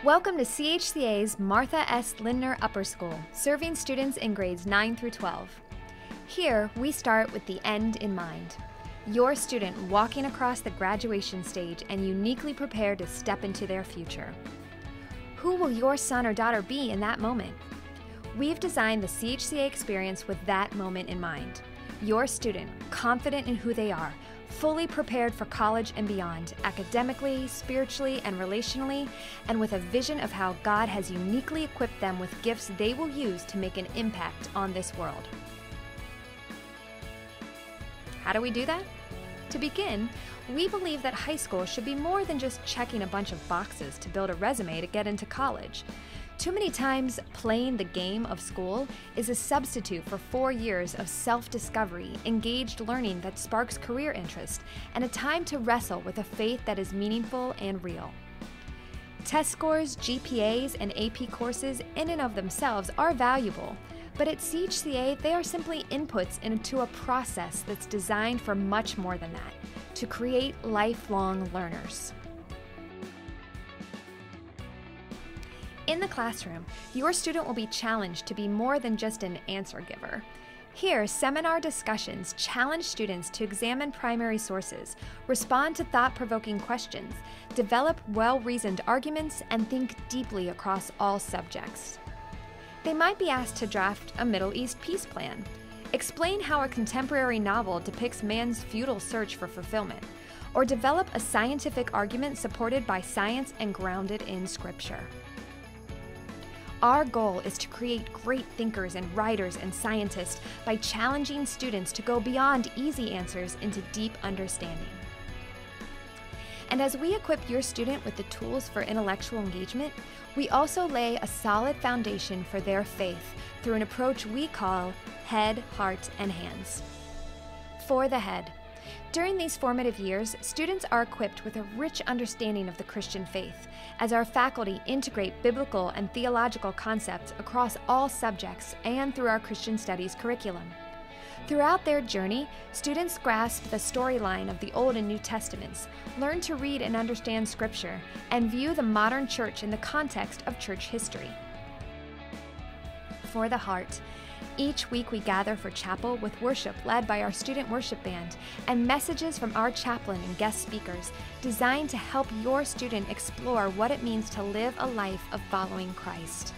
Welcome to CHCA's Martha S. Lindner Upper School, serving students in grades 9 through 12. Here, we start with the end in mind. Your student walking across the graduation stage and uniquely prepared to step into their future. Who will your son or daughter be in that moment? We've designed the CHCA experience with that moment in mind. Your student, confident in who they are, fully prepared for college and beyond, academically, spiritually, and relationally, and with a vision of how God has uniquely equipped them with gifts they will use to make an impact on this world. How do we do that? To begin, we believe that high school should be more than just checking a bunch of boxes to build a resume to get into college. Too many times, playing the game of school is a substitute for 4 years of self-discovery, engaged learning that sparks career interest, and a time to wrestle with a faith that is meaningful and real. Test scores, GPAs, and AP courses in and of themselves are valuable, but at CHCA, they are simply inputs into a process that's designed for much more than that, to create lifelong learners. In the classroom, your student will be challenged to be more than just an answer giver. Here, seminar discussions challenge students to examine primary sources, respond to thought-provoking questions, develop well-reasoned arguments, and think deeply across all subjects. They might be asked to draft a Middle East peace plan, explain how a contemporary novel depicts man's futile search for fulfillment, or develop a scientific argument supported by science and grounded in Scripture. Our goal is to create great thinkers and writers and scientists by challenging students to go beyond easy answers into deep understanding. And as we equip your student with the tools for intellectual engagement, we also lay a solid foundation for their faith through an approach we call head, heart, and hands. For the head. During these formative years, students are equipped with a rich understanding of the Christian faith, as our faculty integrate biblical and theological concepts across all subjects and through our Christian studies curriculum. Throughout their journey, students grasp the storyline of the Old and New Testaments, learn to read and understand Scripture, and view the modern church in the context of church history. For the heart. Each week we gather for chapel with worship led by our student worship band and messages from our chaplain and guest speakers designed to help your student explore what it means to live a life of following Christ.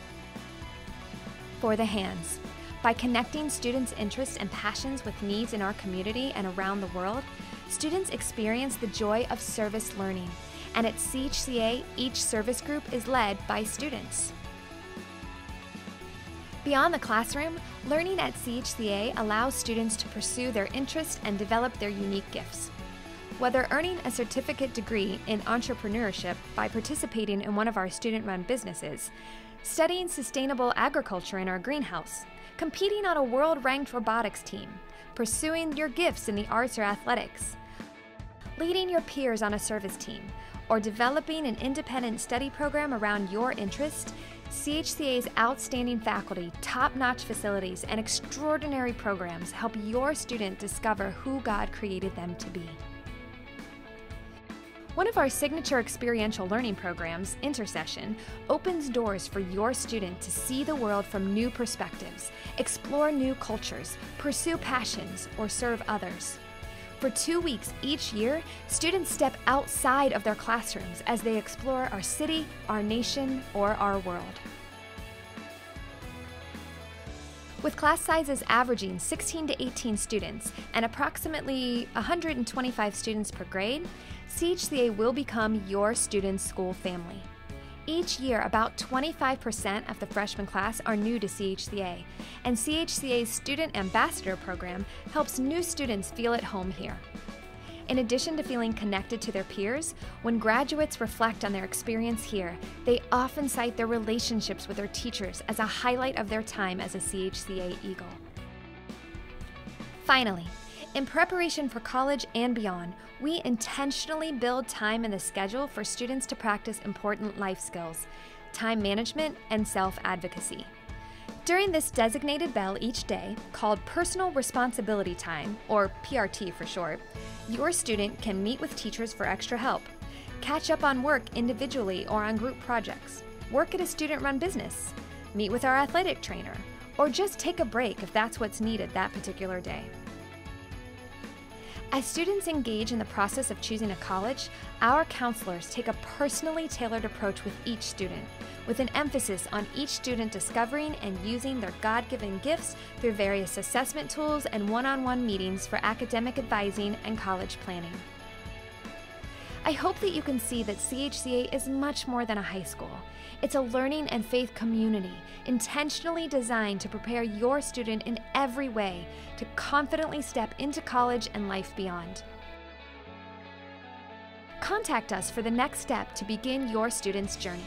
For the hands. By connecting students' interests and passions with needs in our community and around the world, students experience the joy of service learning. And at CHCA, each service group is led by students. Beyond the classroom, learning at CHCA allows students to pursue their interests and develop their unique gifts. Whether earning a certificate degree in entrepreneurship by participating in one of our student-run businesses, studying sustainable agriculture in our greenhouse, competing on a world-ranked robotics team, pursuing your gifts in the arts or athletics, leading your peers on a service team, or developing an independent study program around your interest, CHCA's outstanding faculty, top-notch facilities, and extraordinary programs help your student discover who God created them to be. One of our signature experiential learning programs, Intercession, opens doors for your student to see the world from new perspectives, explore new cultures, pursue passions, or serve others. For 2 weeks each year, students step outside of their classrooms as they explore our city, our nation, or our world. With class sizes averaging 16 to 18 students and approximately 125 students per grade, CHCA will become your student's school family. Each year, about 25% of the freshman class are new to CHCA, and CHCA's Student Ambassador program helps new students feel at home here. In addition to feeling connected to their peers, when graduates reflect on their experience here, they often cite their relationships with their teachers as a highlight of their time as a CHCA Eagle. Finally, in preparation for college and beyond, we intentionally build time in the schedule for students to practice important life skills, time management, and self-advocacy. During this designated bell each day, called Personal Responsibility Time, or PRT for short, your student can meet with teachers for extra help, catch up on work individually or on group projects, work at a student-run business, meet with our athletic trainer, or just take a break if that's what's needed that particular day. As students engage in the process of choosing a college, our counselors take a personally tailored approach with each student, with an emphasis on each student discovering and using their God-given gifts through various assessment tools and one-on-one meetings for academic advising and college planning. I hope that you can see that CHCA is much more than a high school. It's a learning and faith community intentionally designed to prepare your student in every way to confidently step into college and life beyond. Contact us for the next step to begin your student's journey.